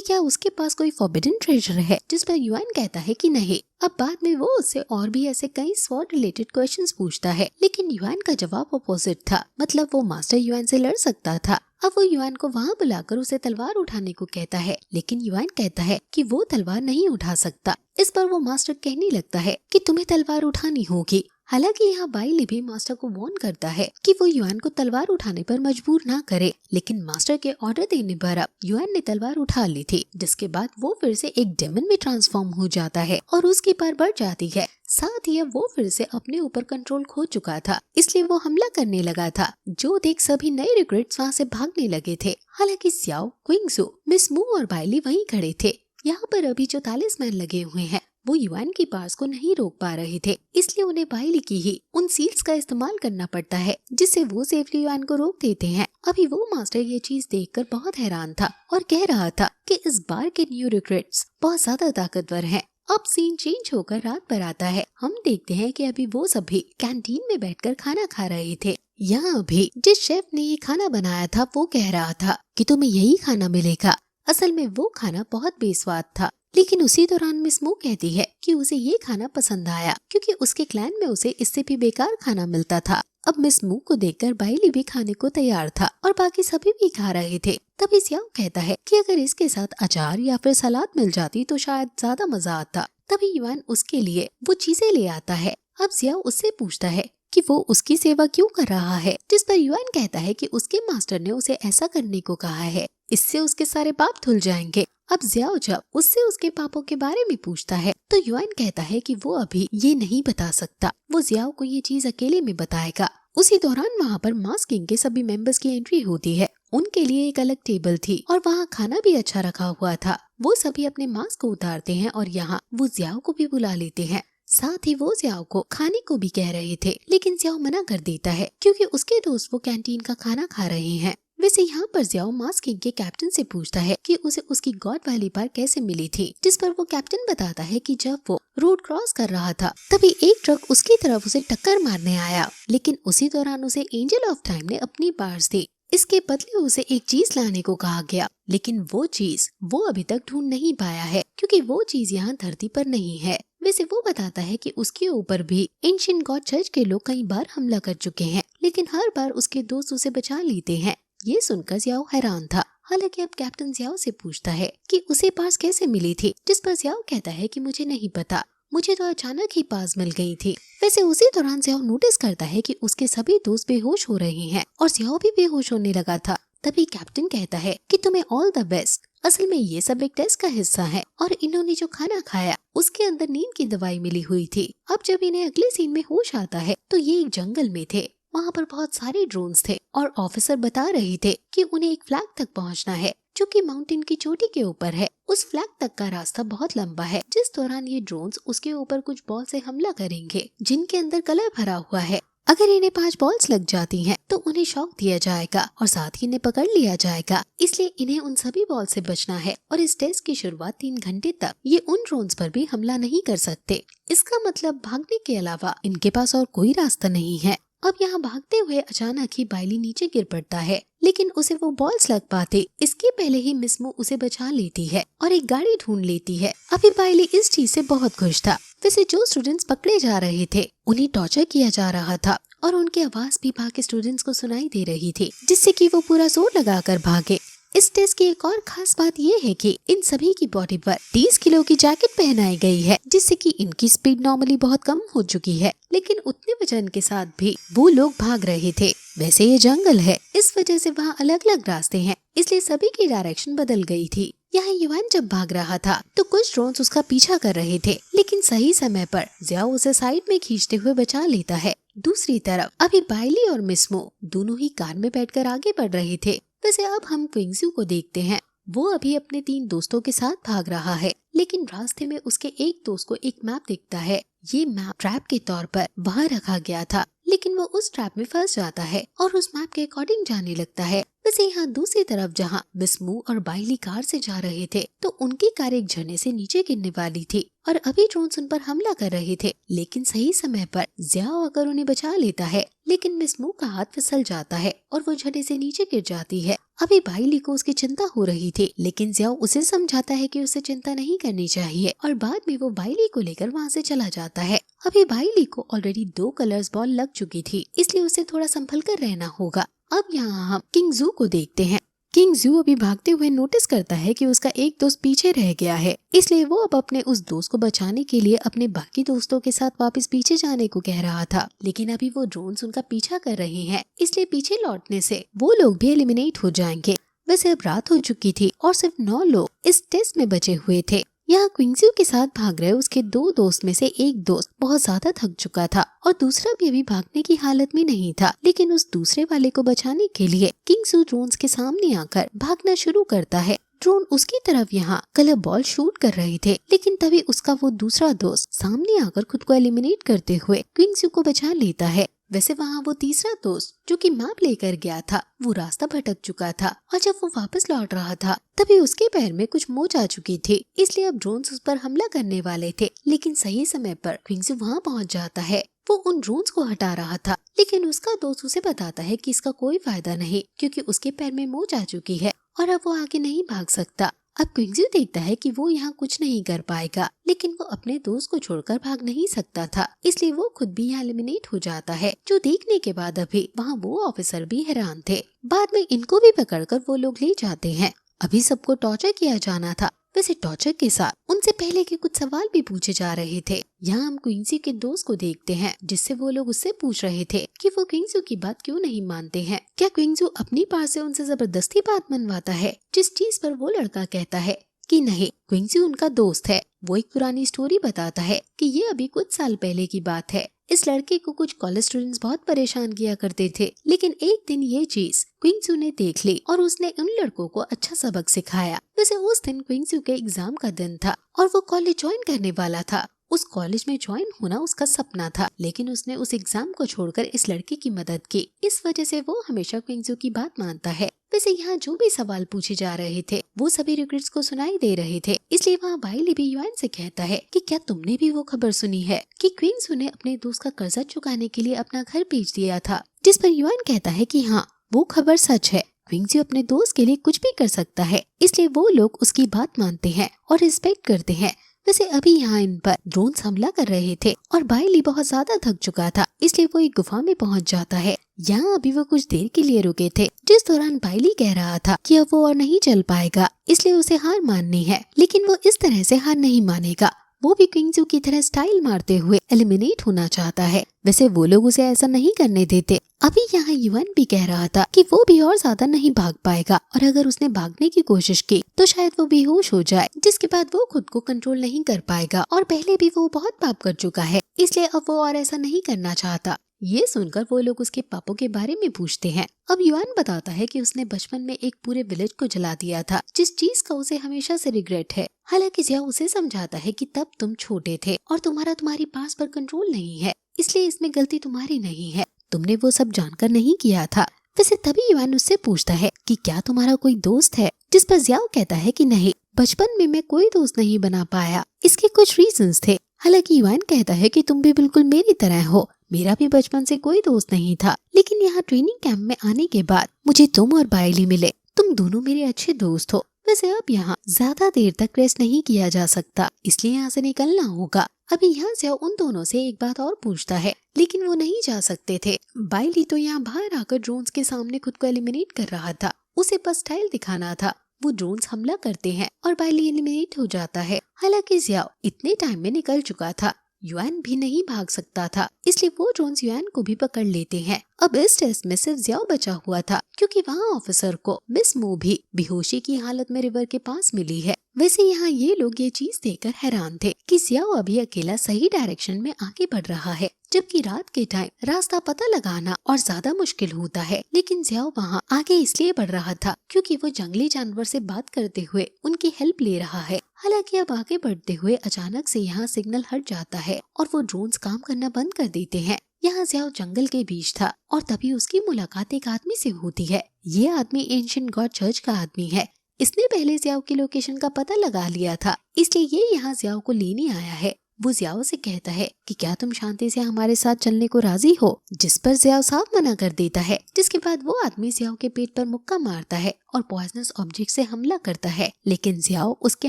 Speaker 1: क्या उसके पास कोई फॉरबिडन ट्रेजर है, जिस पर युआन कहता है कि नहीं। अब बाद में वो उससे और भी ऐसे कई स्वॉर्ड रिलेटेड क्वेश्चंस पूछता है, लेकिन युआन का जवाब अपोजिट था, मतलब वो मास्टर युआन से लड़ सकता था। अब वो युआन को वहाँ बुलाकर उसे तलवार उठाने को कहता है, लेकिन युआन कहता है कि वो तलवार नहीं उठा सकता। इस पर वो मास्टर कहने लगता है कि तुम्हें तलवार उठानी होगी। हालांकि यहाँ बाइली भी मास्टर को वार्न करता है कि वो युआन को तलवार उठाने पर मजबूर ना करे, लेकिन मास्टर के ऑर्डर देने पर अब युआन ने तलवार उठा ली थी, जिसके बाद वो फिर से एक डेमन में ट्रांसफॉर्म हो जाता है और उसकी पावर बढ़ जाती है। साथ ही वो फिर से अपने ऊपर कंट्रोल खो चुका था, इसलिए वो हमला करने लगा था, जो देख सभी नए रिक्रूट्स वहाँ से भागने लगे थे। हालांकि जियाओ, क्विंगजू, मिस मू और बाइली वहीं खड़े थे। यहाँ पर अभी जो टैलिस्मैन लगे हुए हैं वो युआन की पावर्स को नहीं रोक पा रहे थे, इसलिए उन्हें बाइली की ही उन सील्स का इस्तेमाल करना पड़ता है, जिससे वो सेफली युआन को रोक देते हैं। अभी वो मास्टर ये चीज देखकर बहुत हैरान था और कह रहा था कि इस बार के न्यू रिक्रूट्स बहुत ज्यादा ताकतवर हैं। अब सीन चेंज होकर रात पर आता है। हम देखते हैं कि अभी वो सभी कैंटीन में बैठकर खाना खा रहे थे। यहाँ अभी जिस शेफ ने ये खाना बनाया था वो कह रहा था कि तुम्हें यही खाना मिलेगा। असल में वो खाना बहुत बेस्वाद था, लेकिन उसी दौरान मिस मू कहती है कि उसे ये खाना पसंद आया क्योंकि उसके क्लैन में उसे इससे भी बेकार खाना मिलता था। अब मिस मू को देखकर बाइली भी खाने को तैयार था और बाकी सभी भी खा रहे थे। तभी जियाओ कहता है कि अगर इसके साथ अचार या फिर सलाद मिल जाती तो शायद ज्यादा मजा आता। तभी युआन उसके लिए वो चीजें ले आता है। अब जियाओ उससे पूछता है कि वो उसकी सेवा क्यों कर रहा है, जिस पर युआन कहता है कि उसके मास्टर ने उसे ऐसा करने को कहा है। इससे उसके सारे पाप धुल जाएंगे। अब जियाओ जब उससे उसके पापों के बारे में पूछता है तो युआन कहता है कि वो अभी ये नहीं बता सकता, वो जियाओ को ये चीज अकेले में बताएगा। उसी दौरान वहाँ पर मास किंग के सभी मेंबर्स की एंट्री होती है। उनके लिए एक अलग टेबल थी और वहाँ खाना भी अच्छा रखा हुआ था। वो सभी अपने मास्क को उतारते हैं और यहाँ वो जियाओ को भी बुला लेते हैं। साथ ही वो जियाओ को खाने को भी कह रहे थे, लेकिन जियाओ मना कर देता है क्योंकि उसके दोस्त वो कैंटीन का खाना खा रहे हैं। वैसे यहाँ पर जियाओ मास किंग के कैप्टन से पूछता है कि उसे उसकी गॉड वाली बार कैसे मिली थी, जिस पर वो कैप्टन बताता है कि जब वो रोड क्रॉस कर रहा था तभी एक ट्रक उसकी तरफ उसे टक्कर मारने आया, लेकिन उसी दौरान उसे एंजल ऑफ टाइम ने अपनी बार्स दी। इसके बदले उसे एक चीज लाने को कहा गया, लेकिन वो चीज वो अभी तक ढूंढ नहीं पाया है क्योंकि वो चीज यहाँ धरती पर नहीं है। वैसे वो बताता है कि उसके ऊपर भी एंशिएंट गॉड चर्च के लोग कई बार हमला कर चुके हैं, लेकिन हर बार उसके दोस्त उसे बचा लेते हैं। ये सुनकर जियाओ हैरान था। हालांकि अब कैप्टन जियाओ से पूछता है कि उसे पास कैसे मिली थी, जिस पर जियाओ कहता है कि मुझे नहीं पता, मुझे तो अचानक ही पास मिल गई थी। वैसे उसी दौरान जियाओ नोटिस करता है कि उसके सभी दोस्त बेहोश हो रहे हैं और जियाओ भी बेहोश होने लगा था। तभी कैप्टन कहता है कि तुम्हें ऑल द बेस्ट। असल में ये सब एक टेस्ट का हिस्सा है और इन्होंने जो खाना खाया उसके अंदर नींद की दवाई मिली हुई थी। अब जब इन्हें अगले सीन में होश आता है तो ये एक जंगल में थे। वहाँ पर बहुत सारे ड्रोन्स थे और ऑफिसर बता रहे थे कि उन्हें एक फ्लैग तक पहुँचना है जो कि माउंटेन की चोटी के ऊपर है। उस फ्लैग तक का रास्ता बहुत लंबा है, जिस दौरान ये ड्रोन्स उसके ऊपर कुछ बॉल से हमला करेंगे जिनके अंदर कलर भरा हुआ है। अगर इन्हें 5 बॉल्स लग जाती हैं तो उन्हें शॉक दिया जाएगा और साथ ही इन्हें पकड़ लिया जाएगा, इसलिए इन्हें उन सभी बॉल से बचना है। और इस टेस्ट की शुरुआत 3 घंटे तक ये उन ड्रोन्स पर भी हमला नहीं कर सकते। इसका मतलब भागने के अलावा इनके पास और कोई रास्ता नहीं है। अब यहाँ भागते हुए अचानक ही बाइली नीचे गिर पड़ता है, लेकिन उसे वो बॉल्स लग पाते इसके पहले ही मिस मू उसे बचा लेती है और एक गाड़ी ढूंढ लेती है। अभी बाइली इस चीज से बहुत खुश था। वैसे जो स्टूडेंट्स पकड़े जा रहे थे उन्हें टॉर्चर किया जा रहा था और उनकी आवाज भी बाकी स्टूडेंट्स को सुनाई दे रही थी, जिससे कि वो पूरा जोर लगाकर भागे। इस टेस्ट की एक और खास बात ये है कि इन सभी की बॉडी पर 30 किलो की जैकेट पहनाई गई है, जिससे कि इनकी स्पीड नॉर्मली बहुत कम हो चुकी है, लेकिन उतने वजन के साथ भी वो लोग भाग रहे थे। वैसे ये जंगल है, इस वजह से वहाँ अलग अलग रास्ते हैं, इसलिए सभी की डायरेक्शन बदल गई थी। यहाँ युआन जब भाग रहा था तो कुछ ड्रोन्स उसका पीछा कर रहे थे, लेकिन सही समय पर जियाओ उसे साइड में खींचते हुए बचा लेता है। दूसरी तरफ अभी बाइली और मिस मू दोनों ही कार में बैठकर आगे बढ़ रहे थे। वैसे अब हम क्विंगजू को देखते हैं। वो अभी अपने 3 दोस्तों के साथ भाग रहा है, लेकिन रास्ते में उसके एक दोस्त को एक मैप दिखता है। ये मैप ट्रैप के तौर पर वहाँ रखा गया था, लेकिन वो उस ट्रैप में फंस जाता है और उस मैप के अकॉर्डिंग जाने लगता है। वैसे यहाँ दूसरी तरफ जहाँ मिस मू और बाइली कार से जा रहे थे तो उनकी कार एक झरने से नीचे गिरने वाली थी और अभी ड्रोन्स उन पर हमला कर रहे थे, लेकिन सही समय पर जियाओ आकर उन्हें बचा लेता है, लेकिन मिस मू का हाथ फिसल जाता है और वो झरने से नीचे गिर जाती है। अभी बाइली को उसकी चिंता हो रही थी, लेकिन जियाओ उसे समझाता है कि उसे चिंता नहीं करनी चाहिए और बाद में वो बाइली को लेकर वहाँ से चला जाता है। अभी बाइली को ऑलरेडी 2 कलर्स बॉल लग चुकी थी, इसलिए उसे थोड़ा संभल कर रहना होगा। अब यहाँ हम किंग जू को देखते हैं। किंग जू अभी भागते हुए नोटिस करता है कि उसका एक दोस्त पीछे रह गया है, इसलिए वो अब अपने उस दोस्त को बचाने के लिए अपने बाकी दोस्तों के साथ वापस पीछे जाने को कह रहा था, लेकिन अभी वो ड्रोन्स उनका पीछा कर रहे हैं, इसलिए पीछे लौटने से वो लोग भी एलिमिनेट हो जाएंगे। वैसे अब रात हो चुकी थी और सिर्फ 9 लोग इस टेस्ट में बचे हुए थे। यहाँ क्विंगजू के साथ भाग रहे उसके 2 दोस्त में से एक दोस्त बहुत ज्यादा थक चुका था और दूसरा भी अभी भागने की हालत में नहीं था, लेकिन उस दूसरे वाले को बचाने के लिए किंगजू ड्रोन्स के सामने आकर भागना शुरू करता है। ड्रोन उसकी तरफ यहाँ कलर बॉल शूट कर रहे थे, लेकिन तभी उसका वो दूसरा दोस्त सामने आकर खुद को एलिमिनेट करते हुए क्विंगजू को बचा लेता है। वैसे वहाँ वो तीसरा दोस्त जो कि मैप लेकर गया था वो रास्ता भटक चुका था और जब वो वापस लौट रहा था तभी उसके पैर में कुछ मोच आ चुकी थी, इसलिए अब ड्रोन्स उस पर हमला करने वाले थे, लेकिन सही समय पर क्विंगजू वहाँ पहुँच जाता है। वो उन ड्रोन्स को हटा रहा था, लेकिन उसका दोस्त उसे बताता है कि इसका कोई फायदा नहीं क्योंकि उसके पैर में मोच आ चुकी है और अब वो आगे नहीं भाग सकता। अब क्विंगजू देखता है कि वो यहाँ कुछ नहीं कर पाएगा, लेकिन वो अपने दोस्त को छोड़कर भाग नहीं सकता था, इसलिए वो खुद भी यहाँ एलिमिनेट हो जाता है, जो देखने के बाद अभी वहाँ वो ऑफिसर भी हैरान थे। बाद में इनको भी पकड़कर वो लोग ले जाते हैं। अभी सबको टॉर्चर किया जाना था, वैसे टॉर्चर के साथ उनसे पहले के कुछ सवाल भी पूछे जा रहे थे। यहाँ हम क्विंसी के दोस्त को देखते हैं, जिससे वो लोग उससे पूछ रहे थे कि वो क्विंसी की बात क्यों नहीं मानते हैं। क्या क्विंसी अपनी पास से उनसे जबरदस्ती बात मनवाता है, जिस चीज पर वो लड़का कहता है कि नहीं, क्विंसी उनका दोस्त है। वो एक पुरानी स्टोरी बताता है कि ये अभी कुछ साल पहले की बात है। इस लड़के को कुछ कॉलेज स्टूडेंट्स बहुत परेशान किया करते थे, लेकिन एक दिन ये चीज क्विंसी ने देख ली और उसने उन लड़कों को अच्छा सबक सिखाया। वैसे उस दिन क्विंसी के एग्जाम का दिन था और वो कॉलेज ज्वाइन करने वाला था। उस कॉलेज में ज्वाइन होना उसका सपना था, लेकिन उसने उस एग्जाम को छोड़कर इस लड़के की मदद की। इस वजह से वो हमेशा क्विंसी की बात मानता है। वैसे यहाँ जो भी सवाल पूछे जा रहे थे वो सभी रिग्रेट्स को सुनाई दे रहे थे, इसलिए वहाँ बाइली भी युआन से कहता है कि क्या तुमने भी वो खबर सुनी है कि क्विंसी ने अपने दोस्त का कर्जा चुकाने के लिए अपना घर बेच दिया था। जिस पर युआन कहता है कि हाँ, वो खबर सच है। क्विंसी अपने दोस्त के लिए कुछ भी कर सकता है, इसलिए वो लोग उसकी बात मानते हैं और रिस्पेक्ट करते हैं। वैसे अभी यहाँ इन पर ड्रोन्स हमला कर रहे थे और बाइली बहुत ज्यादा थक चुका था, इसलिए वो एक गुफा में पहुंच जाता है। यहाँ अभी वो कुछ देर के लिए रुके थे, जिस दौरान बाइली कह रहा था कि अब वो और नहीं चल पाएगा, इसलिए उसे हार माननी है। लेकिन वो इस तरह से हार नहीं मानेगा, वो भी क्विंसी की तरह स्टाइल मारते हुए एलिमिनेट होना चाहता है। वैसे वो लोग उसे ऐसा नहीं करने देते। अभी यहाँ युआन भी कह रहा था कि वो भी और ज्यादा नहीं भाग पाएगा और अगर उसने भागने की कोशिश की तो शायद वो बेहोश हो जाए, जिसके बाद वो खुद को कंट्रोल नहीं कर पाएगा और पहले भी वो बहुत पाप कर चुका है, इसलिए अब वो और ऐसा नहीं करना चाहता। ये सुनकर वो लोग उसके पापों के बारे में पूछते हैं। अब युआन बताता है कि उसने बचपन में एक पूरे विलेज को जला दिया था, जिस चीज का उसे हमेशा से रिग्रेट है। हालांकि जियाओ उसे समझाता है कि तब तुम छोटे थे और तुम्हारी पास पर कंट्रोल नहीं है, इसलिए इसमें गलती तुम्हारी नहीं है, तुमने वो सब जानकर नहीं किया था। वैसे तभी युआन उससे पूछता है कि क्या तुम्हारा कोई दोस्त है, जिस पर जियाओ कहता है कि नहीं, बचपन में मैं कोई दोस्त नहीं बना पाया, इसके कुछ रीजंस थे। हालांकि युआन कहता है कि तुम भी बिल्कुल मेरी तरह हो, मेरा भी बचपन से कोई दोस्त नहीं था, लेकिन यहाँ ट्रेनिंग कैंप में आने के बाद मुझे तुम और बाइली मिले, तुम दोनों मेरे अच्छे दोस्त हो। वैसे अब यहाँ ज्यादा देर तक रेस्ट नहीं किया जा सकता, इसलिए यहाँ से निकलना होगा। अभी यहाँ से उन दोनों से एक बात और पूछता है, लेकिन वो नहीं जा सकते थे। बाइली तो यहाँ बाहर आकर ड्रोन्स के सामने खुद को एलिमिनेट कर रहा था, उसे बस स्टाइल दिखाना था। वो ड्रोन्स हमला करते हैं और बाइली एलिमिनेट हो जाता है। हालांकि जियाओ इतने टाइम में निकल चुका था, युआन भी नहीं भाग सकता था, इसलिए वो ड्रोन्स युआन को भी पकड़ लेते हैं। अब इस टेस्ट में सिर्फ जियाओ बचा हुआ था, क्योंकि वहाँ ऑफिसर को मिस मू भी बेहोशी की हालत में रिवर के पास मिली है। वैसे यहाँ ये लोग ये चीज देखकर हैरान थे कि जियाओ अभी अकेला सही डायरेक्शन में आगे बढ़ रहा है, जबकि रात के टाइम रास्ता पता लगाना और ज्यादा मुश्किल होता है। लेकिन जियाओ वहाँ आगे इसलिए बढ़ रहा था क्योंकि वो जंगली जानवर से बात करते हुए उनकी हेल्प ले रहा है। हालांकि अब आगे बढ़ते हुए अचानक से यहाँ सिग्नल हट जाता है और वो ड्रोन्स काम करना बंद कर देते हैं। यहाँ जियाओ जंगल के बीच था और तभी उसकी मुलाकात एक आदमी से होती है। ये आदमी एंशिएंट गॉड चर्च का आदमी है। इसने पहले जियाओ की लोकेशन का पता लगा लिया था, इसलिए ये यहाँ जियाओ को लेने आया है। वो जियाओ से कहता है कि क्या तुम शांति से हमारे साथ चलने को राजी हो, जिस पर जियाओ साफ मना कर देता है। जिसके बाद वो आदमी जियाओ के पेट पर मुक्का मारता है और पॉइजनस ऑब्जेक्ट से हमला करता है, लेकिन जियाओ उसके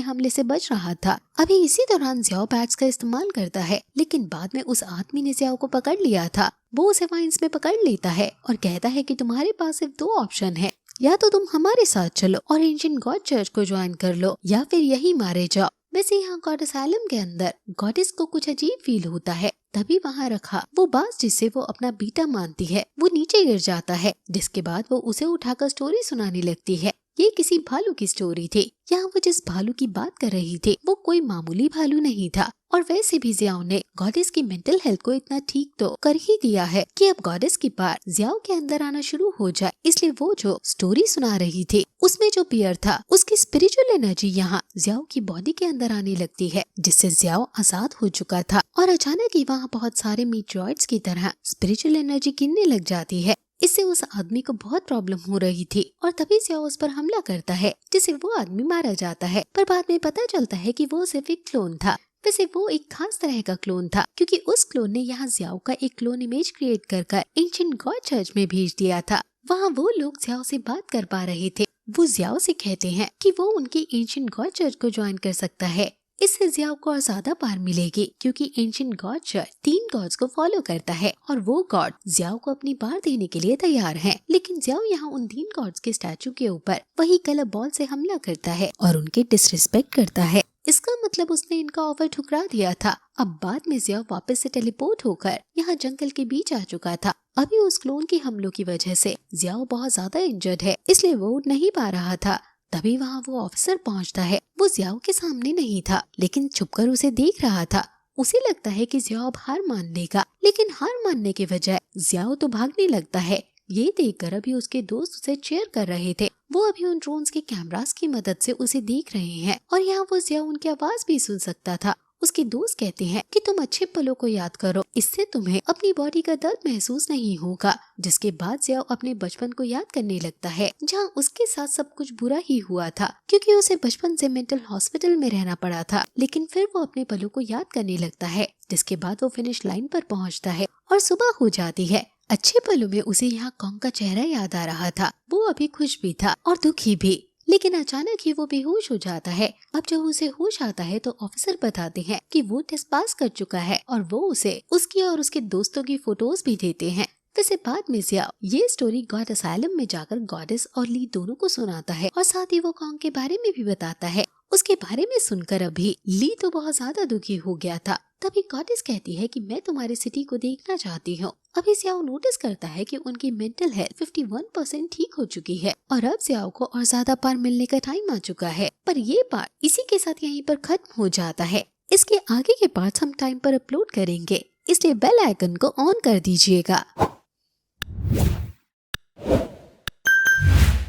Speaker 1: हमले से बच रहा था। अभी इसी दौरान जियाओ बैट्स का इस्तेमाल करता है, लेकिन बाद में उस आदमी ने जियाओ को पकड़ लिया था। वो उसे वाइन्स में पकड़ लेता है और कहता है कि तुम्हारे पास सिर्फ दो ऑप्शन है, या तो तुम हमारे साथ चलो और एंशिएंट गॉड चर्च को ज्वाइन कर लो, या फिर यही मारे जाओ। वैसे यहाँ गॉड असाइलम के अंदर गॉडेस को कुछ अजीब फील होता है। तभी वहाँ रखा वो बाज जिसे वो अपना बीटा मानती है, वो नीचे गिर जाता है, जिसके बाद वो उसे उठाकर स्टोरी सुनाने लगती है। ये किसी भालू की स्टोरी थी। यहाँ वो जिस भालू की बात कर रही थी वो कोई मामूली भालू नहीं था, और वैसे भी जियाओ ने गॉडेस की मेंटल हेल्थ को इतना ठीक तो कर ही दिया है कि अब गॉडेस की पार जियाओ के अंदर आना शुरू हो जाए। इसलिए वो जो स्टोरी सुना रही थी उसमें जो पियर था उसकी स्पिरिचुअल एनर्जी यहाँ जियाओ की बॉडी के अंदर आने लगती है, जिससे जियाओ आजाद हो चुका था। और अचानक ही वहाँ बहुत सारे मीटियोइड्स की तरह स्पिरिचुअल एनर्जी गिरने लग जाती है। इससे उस आदमी को बहुत प्रॉब्लम हो रही थी और तभी जियाओ उस पर हमला करता है, जिससे वो आदमी मारा जाता है। पर बाद में पता चलता है कि वो सिर्फ एक क्लोन था। वैसे वो एक खास तरह का क्लोन था, क्योंकि उस क्लोन ने यहाँ जियाओ का एक क्लोन इमेज क्रिएट कर एंशिएंट गॉड चर्च में भेज दिया था। वहाँ वो लोग जियाओ से बात कर पा रहे थे। वो जियाओ से कहते हैं कि वो उनकी एंशिएंट गॉड चर्च को ज्वाइन कर सकता है, इससे जियाओ को और ज्यादा पार मिलेगी क्योंकि एंशिएंट गॉड चर्च 3 गॉड्स को फॉलो करता है और वो गॉड जियाओ को अपनी बार देने के लिए तैयार हैं। लेकिन जियाओ यहाँ उन 3 गॉड्स के स्टैचू के ऊपर वही कलर बॉल से हमला करता है और उनके डिसरिस्पेक्ट करता है। इसका मतलब उसने इनका ऑफर ठुकरा दिया था। अब बाद में जियाओ वापस से टेलीपोर्ट होकर यहाँ जंगल के बीच आ चुका था। अभी उस क्लोन के हमलों की वजह से जियाओ बहुत ज्यादा इंजर्ड है, इसलिए वो उठ नहीं पा रहा था। तभी वहाँ वो ऑफिसर पहुँचता है। वो जियाओ के सामने नहीं था लेकिन छुपकर उसे देख रहा था। उसे लगता है कि जियाओ अब हार मान लेगा, लेकिन हार मानने के बजाय जियाओ तो भागने लगता है। ये देखकर अभी उसके दोस्त उसे चेयर कर रहे थे। वो अभी उन ड्रोन्स के कैमरास की मदद से उसे देख रहे हैं और यहाँ वो जियाओ उनकी आवाज भी सुन सकता था। उसके दोस्त कहते हैं कि तुम अच्छे पलों को याद करो, इससे तुम्हें अपनी बॉडी का दर्द महसूस नहीं होगा। जिसके बाद जियाओ अपने बचपन को याद करने लगता है जहाँ उसके साथ सब कुछ बुरा ही हुआ था क्योंकि उसे बचपन से मेंटल हॉस्पिटल में रहना पड़ा था। लेकिन फिर वो अपने पलों को याद करने लगता है। जिसके बाद वो फिनिश लाइन पर पहुँचता है और सुबह हो जाती है। अच्छे पलों में उसे यहाँ कॉन्ग का चेहरा याद आ रहा था। वो अभी खुश भी था और दुखी भी, लेकिन अचानक ही वो बेहोश हो जाता है। अब जब उसे होश आता है तो ऑफिसर बताते हैं कि वो टेस्ट पास कर चुका है और वो उसे उसकी और उसके दोस्तों की फोटोज भी देते हैं। वैसे बाद में जियाओ ये स्टोरी गॉड असाइलम में जाकर गॉडेस और ली दोनों को सुनाता है और साथ ही वो कॉन्ग के बारे में भी बताता है। उसके बारे में सुनकर अभी ली तो बहुत ज्यादा दुखी हो गया था। तभी गॉडेस कहती है कि मैं तुम्हारी सिटी को देखना चाहती हूँ। अभी जियाओ नोटिस करता है कि उनकी मेंटल हेल्थ 51% ठीक हो चुकी है और अब जियाओ को और ज्यादा पार मिलने का टाइम आ चुका है। पर ये पार्ट इसी के साथ यहीं पर खत्म हो जाता है। इसके आगे के पार्ट्स हम टाइम पर अपलोड करेंगे, इसलिए बेल आइकन को ऑन कर दीजिएगा।